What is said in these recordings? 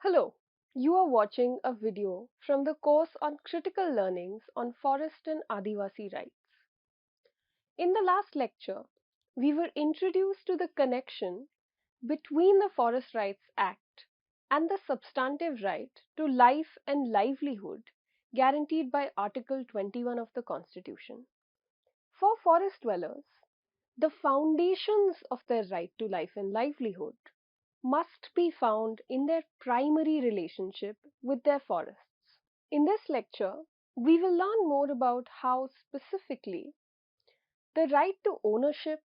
Hello, you are watching a video from the course on critical learnings on Forest and Adivasi Rights. In the last lecture, we were introduced to the connection between the Forest Rights Act and the substantive right to life and livelihood guaranteed by Article 21 of the Constitution. For forest dwellers, the foundations of their right to life and livelihood must be found in their primary relationship with their forests. In this lecture, we will learn more about how specifically the right to ownership,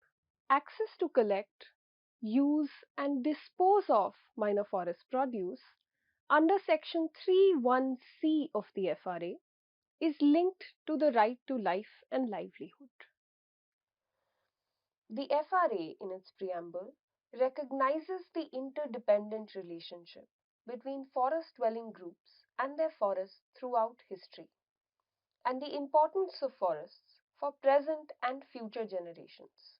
access to collect, use, and dispose of minor forest produce under Section 3(1)(c) of the FRA is linked to the right to life and livelihood. The FRA, in its preamble, recognizes the interdependent relationship between forest dwelling groups and their forests throughout history, and the importance of forests for present and future generations.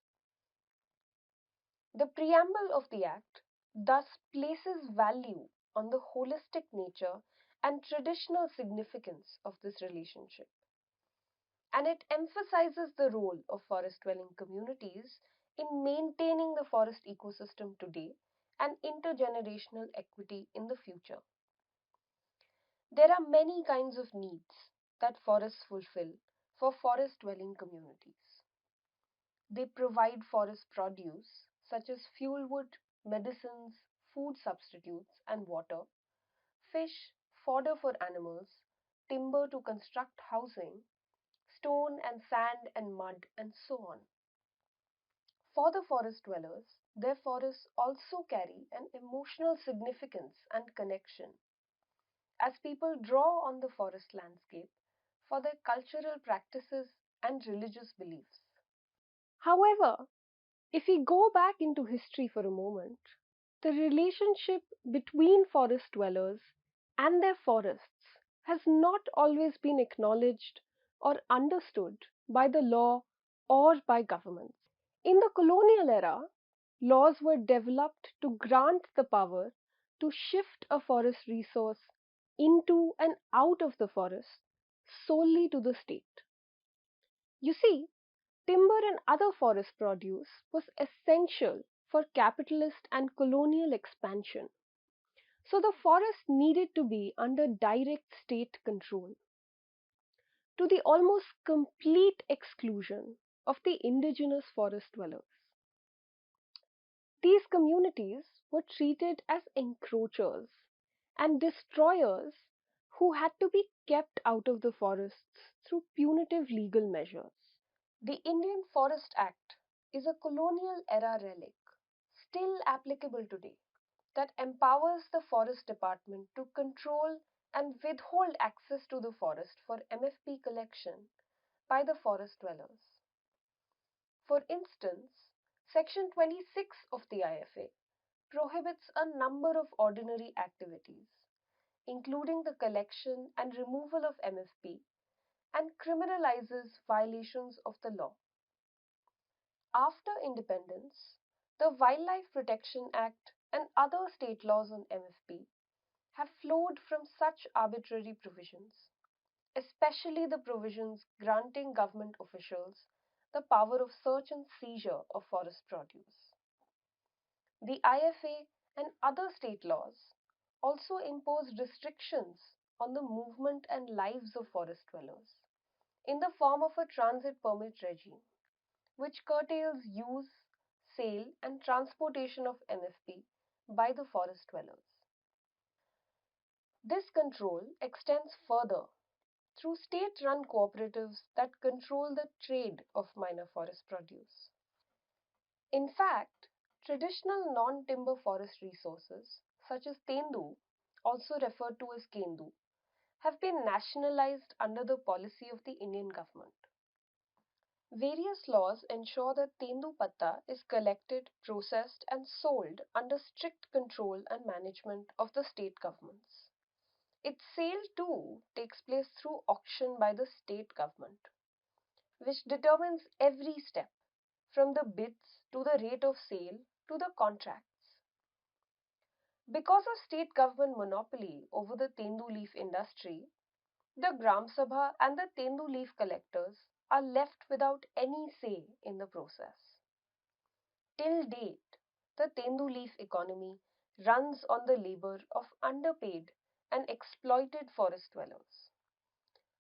The preamble of the Act thus places value on the holistic nature and traditional significance of this relationship, and it emphasizes the role of forest dwelling communities in maintaining the forest ecosystem today and intergenerational equity in the future. There are many kinds of needs that forests fulfill for forest dwelling communities. They provide forest produce such as fuelwood, medicines, food substitutes, and water, fish, fodder for animals, timber to construct housing, stone and sand and mud, and so on. For the forest dwellers, their forests also carry an emotional significance and connection, as people draw on the forest landscape for their cultural practices and religious beliefs. However, if we go back into history for a moment, the relationship between forest dwellers and their forests has not always been acknowledged or understood by the law or by governments. In the colonial era, laws were developed to grant the power to shift a forest resource into and out of the forest solely to the state. You see, timber and other forest produce was essential for capitalist and colonial expansion, so the forest needed to be under direct state control, to the almost complete exclusion of the indigenous forest dwellers. These communities were treated as encroachers and destroyers who had to be kept out of the forests through punitive legal measures. The Indian Forest Act is a colonial era relic, still applicable today, that empowers the Forest Department to control and withhold access to the forest for MFP collection by the forest dwellers. For instance, Section 26 of the IFA prohibits a number of ordinary activities, including the collection and removal of MFP, and criminalizes violations of the law. After independence, the Wildlife Protection Act and other state laws on MFP have flowed from such arbitrary provisions, especially the provisions granting government officials the power of search and seizure of forest produce. The IFA and other state laws also impose restrictions on the movement and lives of forest dwellers in the form of a transit permit regime, which curtails use, sale, and transportation of MFP by the forest dwellers. This control extends further through state-run cooperatives that control the trade of minor forest produce. In fact, traditional non-timber forest resources such as tendu, also referred to as kendu, have been nationalized under the policy of the Indian government. Various laws ensure that tendu patta is collected, processed, and sold under strict control and management of the state governments. Its sale too takes place through auction by the state government, which determines every step from the bids to the rate of sale to the contracts. Because of state government monopoly over the tendu leaf industry, the Gram Sabha and the tendu leaf collectors are left without any say in the process. Till date, the tendu leaf economy runs on the labor of underpaid and exploited forest dwellers,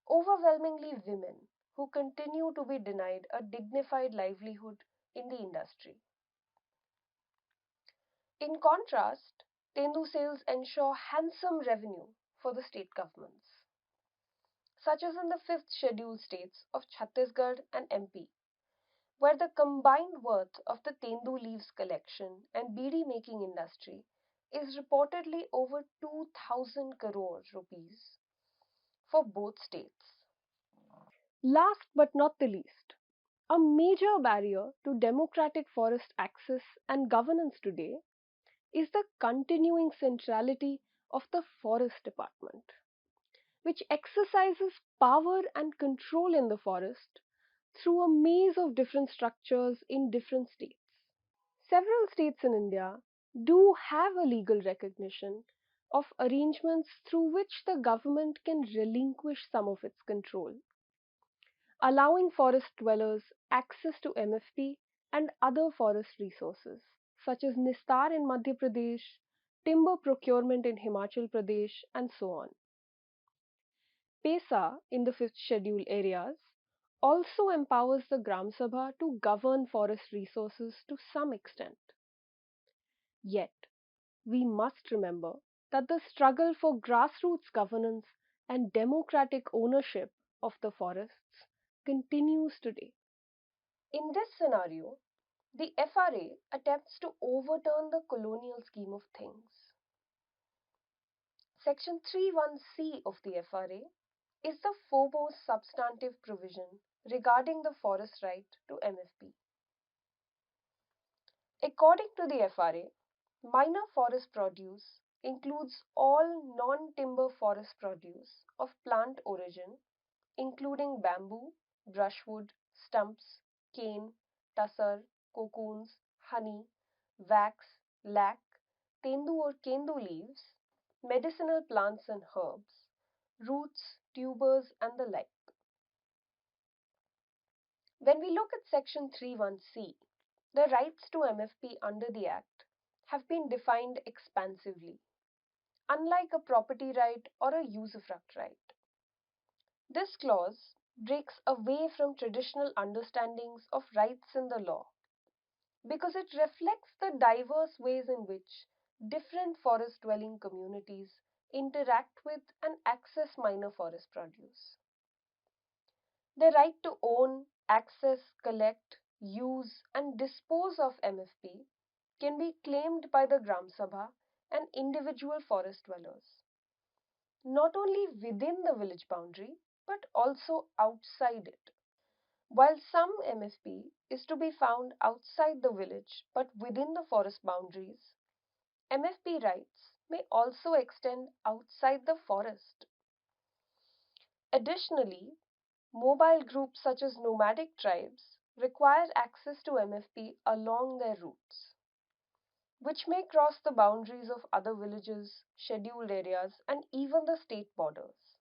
overwhelmingly women who continue to be denied a dignified livelihood in the industry. In contrast, tendu sales ensure handsome revenue for the state governments, such as in the 5th scheduled states of Chhattisgarh and MP, where the combined worth of the tendu leaves collection and beedi making industry is reportedly over 2000 crore rupees for both states. Last but not the least, a major barrier to democratic forest access and governance today is the continuing centrality of the Forest Department, which exercises power and control in the forest through a maze of different structures in different states. Several states in India do have a legal recognition of arrangements through which the government can relinquish some of its control, allowing forest dwellers access to MFP and other forest resources, such as Nistar in Madhya Pradesh, timber procurement in Himachal Pradesh, and so on. PESA in the 5th schedule areas also empowers the Gram Sabha to govern forest resources to some extent. Yet, we must remember that the struggle for grassroots governance and democratic ownership of the forests continues today. In this scenario, the FRA attempts to overturn the colonial scheme of things. Section 31C of the FRA is the foremost substantive provision regarding the forest right to MFP. According to the FRA, minor forest produce includes all non-timber forest produce of plant origin, including bamboo, brushwood, stumps, cane, tussar, cocoons, honey, wax, lac, tendu or kendu leaves, medicinal plants and herbs, roots, tubers, and the like. When we look at Section 31C, the rights to MFP under the Act have been defined expansively, unlike a property right or a usufruct right. This clause breaks away from traditional understandings of rights in the law because it reflects the diverse ways in which different forest dwelling communities interact with and access minor forest produce. The right to own, access, collect, use, and dispose of MFP can be claimed by the Gram Sabha and individual forest dwellers, not only within the village boundary but also outside it. While some MFP is to be found outside the village but within the forest boundaries, MFP rights may also extend outside the forest. Additionally, mobile groups such as nomadic tribes require access to MFP along their routes, which may cross the boundaries of other villages, scheduled areas, and even the state borders.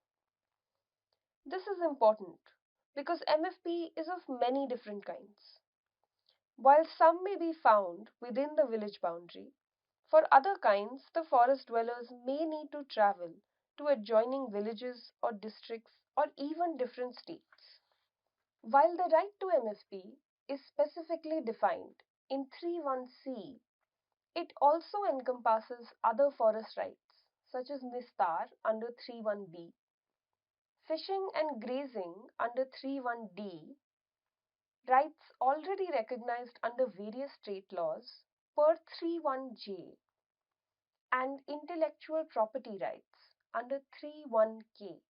This is important because MFP is of many different kinds. While some may be found within the village boundary, for other kinds the forest dwellers may need to travel to adjoining villages or districts or even different states. While the right to MFP is specifically defined in 31C, it also encompasses other forest rights such as Nistar under 31B, fishing and grazing under 31D, rights already recognized under various state laws per 31J, and intellectual property rights under 31K.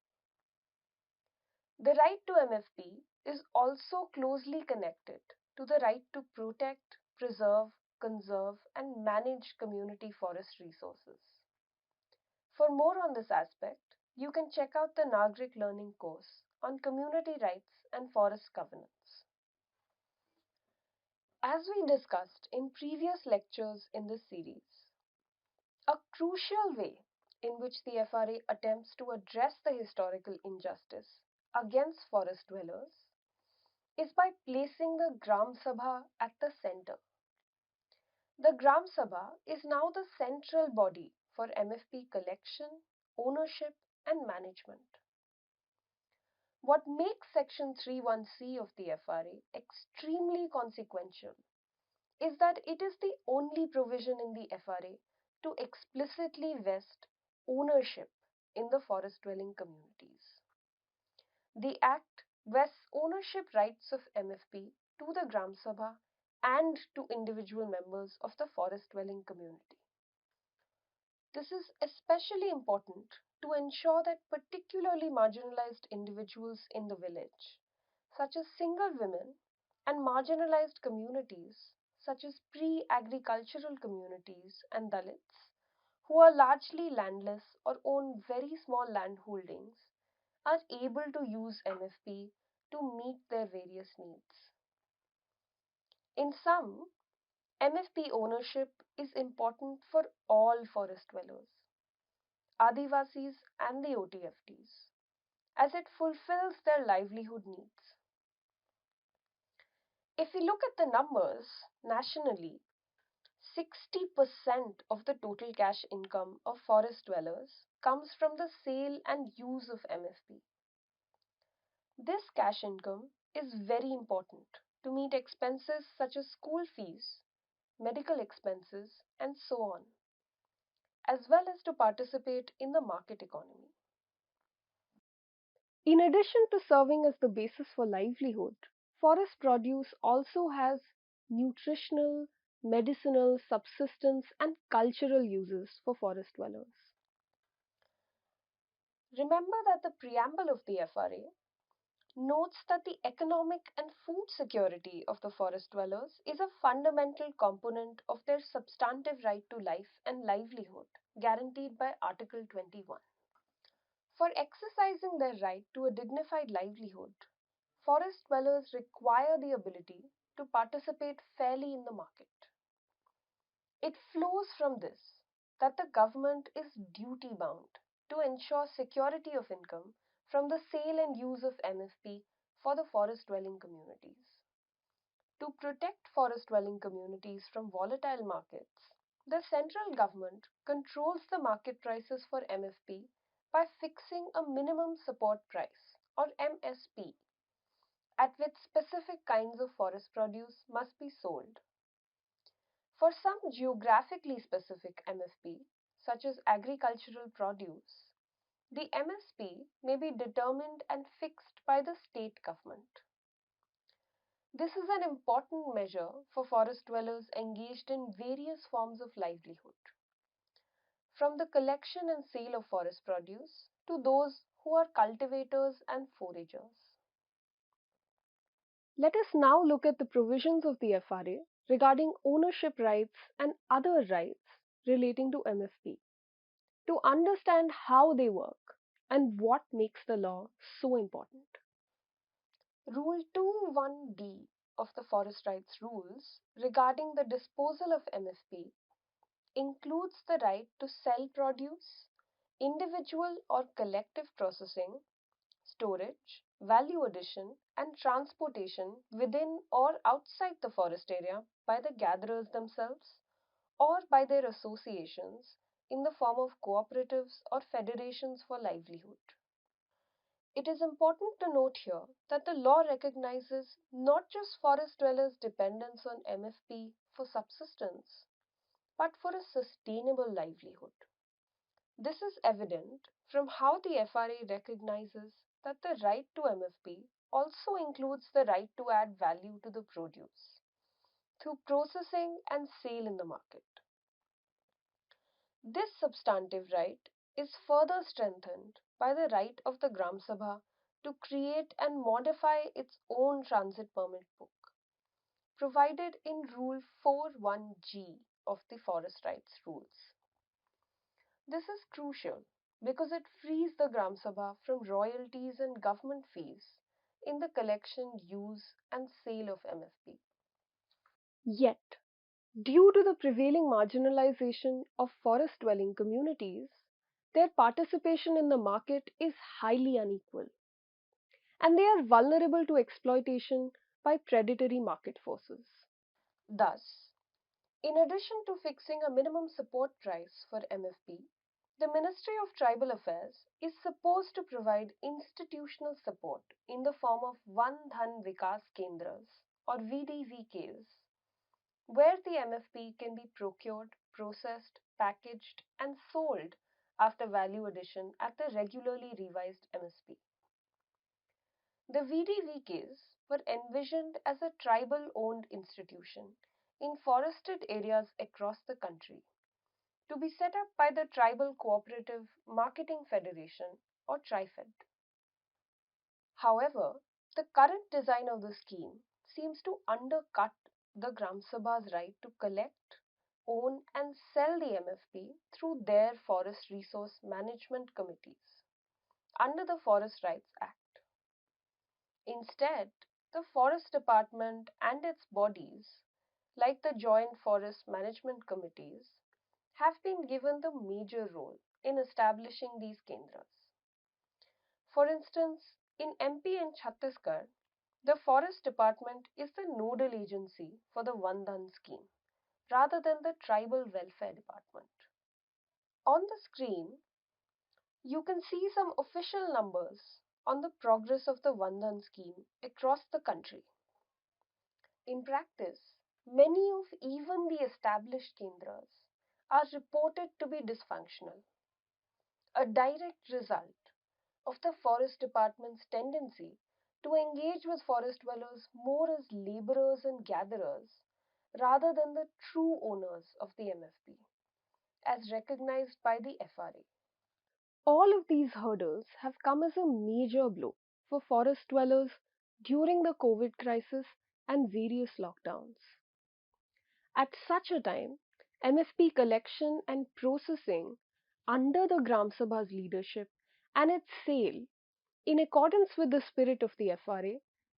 The right to MFP is also closely connected to the right to protect, preserve, conserve, and manage community forest resources. For more on this aspect, you can check out the Nagrik Learning course on community rights and forest governance. As we discussed in previous lectures in this series, A crucial way in which the FRA attempts to address the historical injustice against forest dwellers is by placing the Gram Sabha at the center. The Gram Sabha is now the central body for MFP collection, ownership, and management. What makes Section 31C of the FRA extremely consequential is that it is the only provision in the FRA to explicitly vest ownership in the forest dwelling communities. The Act vests ownership rights of MFP to the Gram Sabha and to individual members of the forest dwelling community. This is especially important to ensure that particularly marginalized individuals in the village, such as single women, and marginalized communities, such as pre agricultural communities and Dalits, who are largely landless or own very small land holdings, are able to use MFP to meet their various needs. In sum, MFP ownership is important for all forest dwellers, Adivasis and the OTFTs, as it fulfills their livelihood needs. If we look at the numbers nationally, 60% of the total cash income of forest dwellers comes from the sale and use of MFP. This cash income is very important to meet expenses such as school fees, medical expenses, and so on, as well as to participate in the market economy. In addition to serving as the basis for livelihood, forest produce also has nutritional, medicinal, subsistence, and cultural uses for forest dwellers. Remember that the preamble of the FRA notes that the economic and food security of the forest dwellers is a fundamental component of their substantive right to life and livelihood, guaranteed by Article 21. For exercising their right to a dignified livelihood, forest dwellers require the ability to participate fairly in the market. It flows from this that the government is duty bound to ensure security of income from the sale and use of MFP for the forest dwelling communities. To protect forest dwelling communities from volatile markets, the central government controls the market prices for MFP by fixing a minimum support price, or MSP, at which specific kinds of forest produce must be sold. For some geographically specific MFP, such as agricultural produce, the MSP may be determined and fixed by the state government. This is an important measure for forest dwellers engaged in various forms of livelihood, from the collection and sale of forest produce to those who are cultivators and foragers. Let us now look at the provisions of the FRA regarding ownership rights and other rights relating to MFP to understand how they work and what makes the law so important. Rule 21D of the Forest Rights Rules regarding the disposal of MFP includes the right to sell produce, individual or collective processing, storage, value addition, and transportation within or outside the forest area by the gatherers themselves or by their associations in the form of cooperatives or federations for livelihood. It is important to note here that the law recognizes not just forest dwellers' dependence on MFP for subsistence, but for a sustainable livelihood. This is evident from how the FRA recognizes that the right to MFP also includes the right to add value to the produce through processing and sale in the market. This substantive right is further strengthened by the right of the Gram Sabha to create and modify its own transit permit book, provided in Rule 41G of the Forest Rights Rules. This is crucial because it frees the Gram Sabha from royalties and government fees in the collection, use, and sale of MFP. Yet, Due to the prevailing marginalization of forest dwelling communities, their participation in the market is highly unequal, and they are vulnerable to exploitation by predatory market forces. Thus, in addition to fixing a minimum support price for MFP, the Ministry of Tribal Affairs is supposed to provide institutional support in the form of Van Dhan Vikas Kendras or VDVKs, where the MFP can be procured, processed, packaged, and sold after value addition at the regularly revised MSP. The VDVKs were envisioned as a tribal owned institution in forested areas across the country to be set up by the Tribal Cooperative Marketing Federation or TriFed. However, the current design of the scheme seems to undercut the Gram Sabha's right to collect, own, and sell the MFP through their forest resource management committees under the Forest Rights Act. Instead, the Forest Department and its bodies, like the Joint Forest Management Committees, have been given the major role in establishing these kendras. For instance, in MP and Chhattisgarh, the Forest Department is the nodal agency for the Vandan scheme, rather than the Tribal Welfare Department. On the screen, you can see some official numbers on the progress of the Vandan scheme across the country. In practice, many of even the established kendras are reported to be dysfunctional, a direct result of the Forest Department's tendency to engage with forest dwellers more as laborers and gatherers rather than the true owners of the MFP, as recognized by the FRA. All of these hurdles have come as a major blow for forest dwellers during the COVID crisis and various lockdowns. At such a time, MFP collection and processing under the Gram Sabha's leadership and its sale, in accordance with the spirit of the FRA,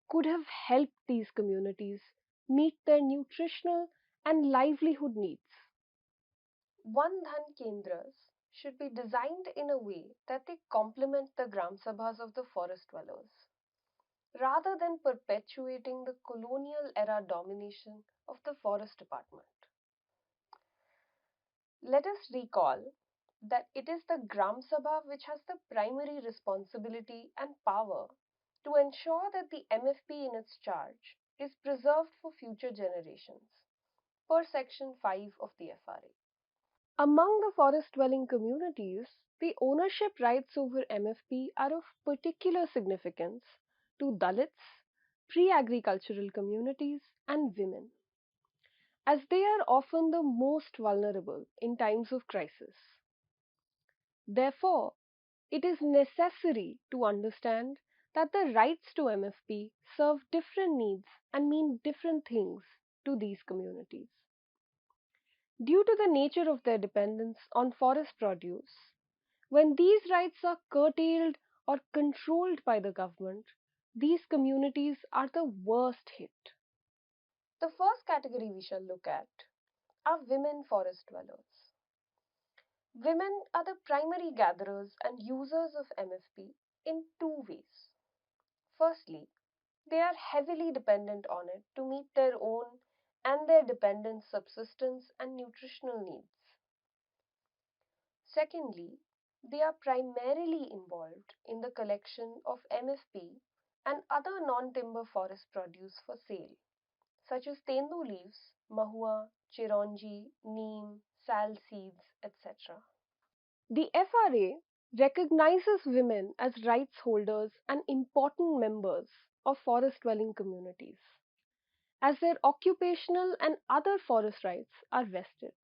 could have helped these communities meet their nutritional and livelihood needs. One Dhan Kendras should be designed in a way that they complement the Gram Sabhas of the forest dwellers, rather than perpetuating the colonial era domination of the Forest Department. Let us recall that it is the Gram Sabha which has the primary responsibility and power to ensure that the MFP in its charge is preserved for future generations, per Section 5 of the FRA. Among the forest dwelling communities, the ownership rights over MFP are of particular significance to Dalits, pre agricultural communities, and women, as they are often the most vulnerable in times of crisis. Therefore, it is necessary to understand that the rights to MFP serve different needs and mean different things to these communities. Due to the nature of their dependence on forest produce, when these rights are curtailed or controlled by the government, these communities are the worst hit. The first category we shall look at are women forest dwellers. Women are the primary gatherers and users of MFP in two ways. Firstly, they are heavily dependent on it to meet their own and their dependents' subsistence and nutritional needs. Secondly, they are primarily involved in the collection of MFP and other non-timber forest produce for sale, such as tendu leaves, mahua, chironji, neem, sal seeds, etc. The FRA recognizes women as rights holders and important members of forest dwelling communities, as their occupational and other forest rights are vested.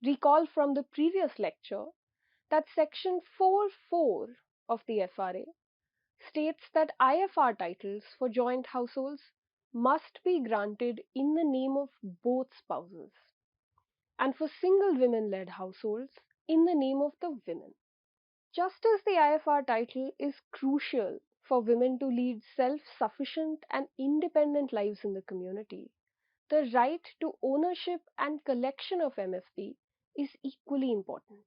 Recall from the previous lecture that Section 4.4 of the FRA states that IFR titles for joint households must be granted in the name of both spouses, and for single women led households in the name of the women. Just as the IFR title is crucial for women to lead self sufficient and independent lives in the community, the right to ownership and collection of MFP is equally important.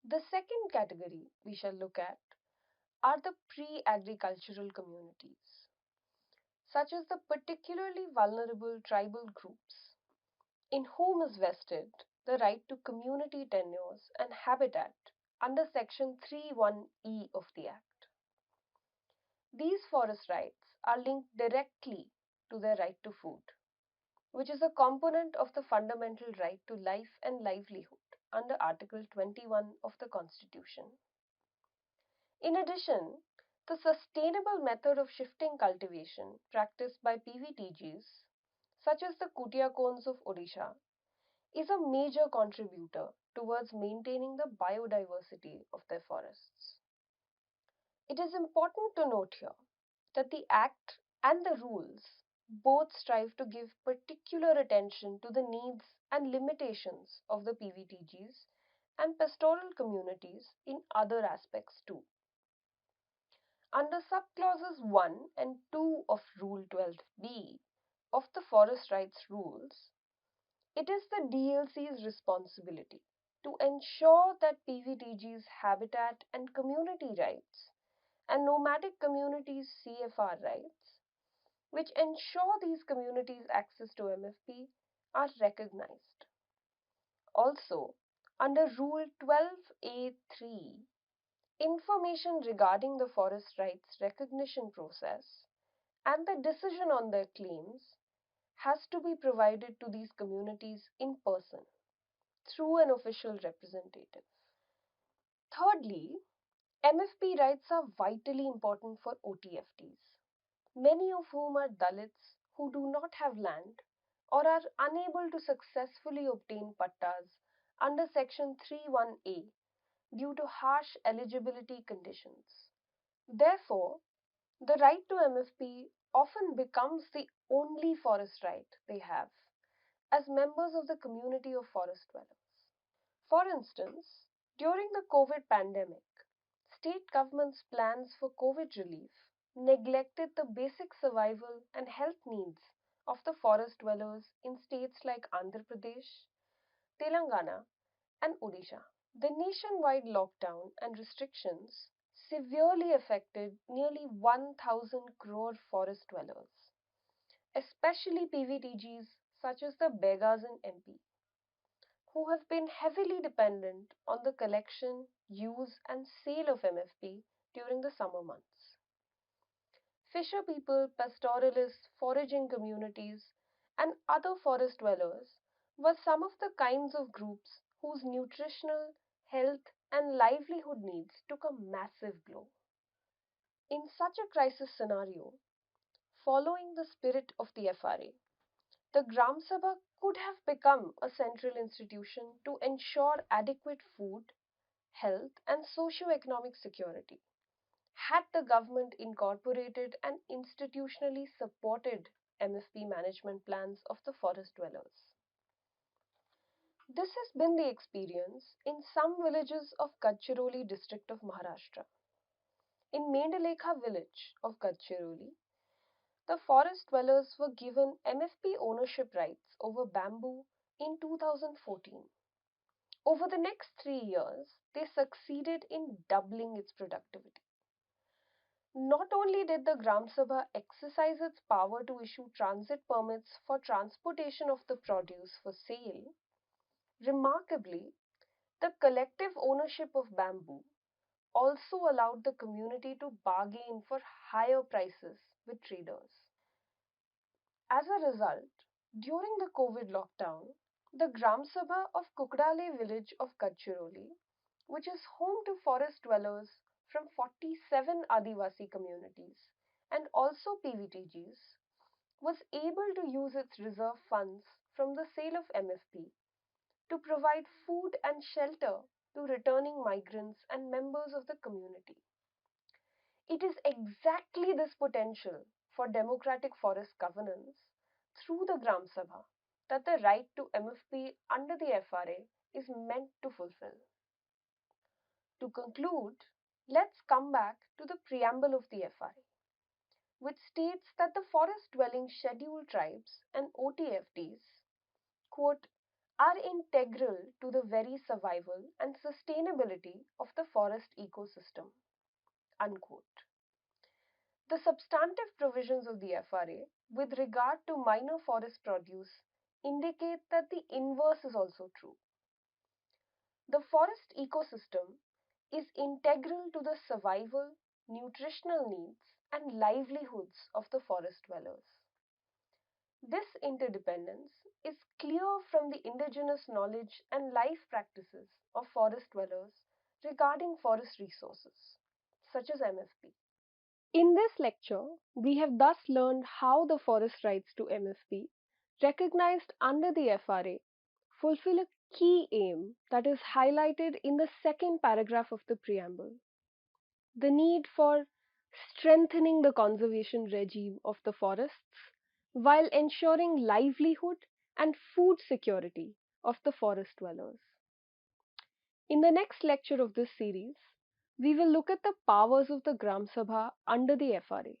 The second category we shall look at are the pre-agricultural communities, such as the particularly vulnerable tribal groups, in whom is vested the right to community tenures and habitat under Section 31E of the Act. These forest rights are linked directly to their right to food, which is a component of the fundamental right to life and livelihood under Article 21 of the Constitution. In addition, the sustainable method of shifting cultivation practiced by PVTGs, such as the Kutia cones of Odisha, is a major contributor towards maintaining the biodiversity of their forests. It is important to note here that the Act and the rules both strive to give particular attention to the needs and limitations of the PVTGs and pastoral communities in other aspects too. Under subclauses 1 and 2 of Rule 12B of the Forest Rights Rules, it is the DLC's responsibility to ensure that PVTG's habitat and community rights and nomadic communities' CFR rights, which ensure these communities' access to MFP, are recognized. Also, under Rule 12A3, information regarding the forest rights recognition process and the decision on their claims has to be provided to these communities in person through an official representative. Thirdly, MFP rights are vitally important for OTFTs, many of whom are Dalits who do not have land or are unable to successfully obtain pattas under Section 31A due to harsh eligibility conditions. Therefore, the right to MFP often becomes the only forest right they have as members of the community of forest dwellers. For instance, during the COVID pandemic, state governments' plans for COVID relief neglected the basic survival and health needs of the forest dwellers in states like Andhra Pradesh, Telangana, and Odisha. The nationwide lockdown and restrictions severely affected nearly 1,000 crore forest dwellers, especially PVTGs such as the Begas in MP, who have been heavily dependent on the collection, use, and sale of MFP during the summer months. Fisher people, pastoralists, foraging communities, and other forest dwellers were some of the kinds of groups whose nutritional, health, and livelihood needs took a massive blow. In such a crisis scenario, following the spirit of the FRA, the Gram Sabha could have become a central institution to ensure adequate food, health, and socio-economic security, had the government incorporated and institutionally supported MFP management plans of the forest dwellers. This has been the experience in some villages of Gadchiroli district of Maharashtra. In Mendalekha village of Gadchiroli, the forest dwellers were given MFP ownership rights over bamboo in 2014. Over the next 3 years, they succeeded in doubling its productivity. Not only did the Gram Sabha exercise its power to issue transit permits for transportation of the produce for sale, remarkably, the collective ownership of bamboo also allowed the community to bargain for higher prices with traders. As a result, during the COVID lockdown, the Gram Sabha of Kukdale village of Gadchiroli, which is home to forest dwellers from 47 Adivasi communities and also PVTGs, was able to use its reserve funds from the sale of MFP to provide food and shelter to returning migrants and members of the community. It is exactly this potential for democratic forest governance through the Gram Sabha that the right to MFP under the FRA is meant to fulfill. To conclude, let's come back to the preamble of the FRA. which states that the forest dwelling scheduled tribes and OTFDs, quote, are integral to the very survival and sustainability of the forest ecosystem, unquote. The substantive provisions of the FRA with regard to minor forest produce indicate that the inverse is also true. The forest ecosystem is integral to the survival, nutritional needs, and livelihoods of the forest dwellers. This interdependence is clear from the indigenous knowledge and life practices of forest dwellers regarding forest resources, such as MFP. In this lecture, we have thus learned how the forest rights to MFP, recognized under the FRA, fulfill a key aim that is highlighted in the second paragraph of the preamble: the need for strengthening the conservation regime of the forests while ensuring livelihood and food security of the forest dwellers. In the next lecture of this series, we will look at the powers of the Gram Sabha under the FRA,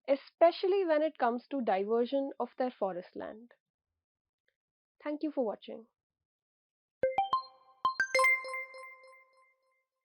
especially when it comes to diversion of their forest land. Thank you for watching.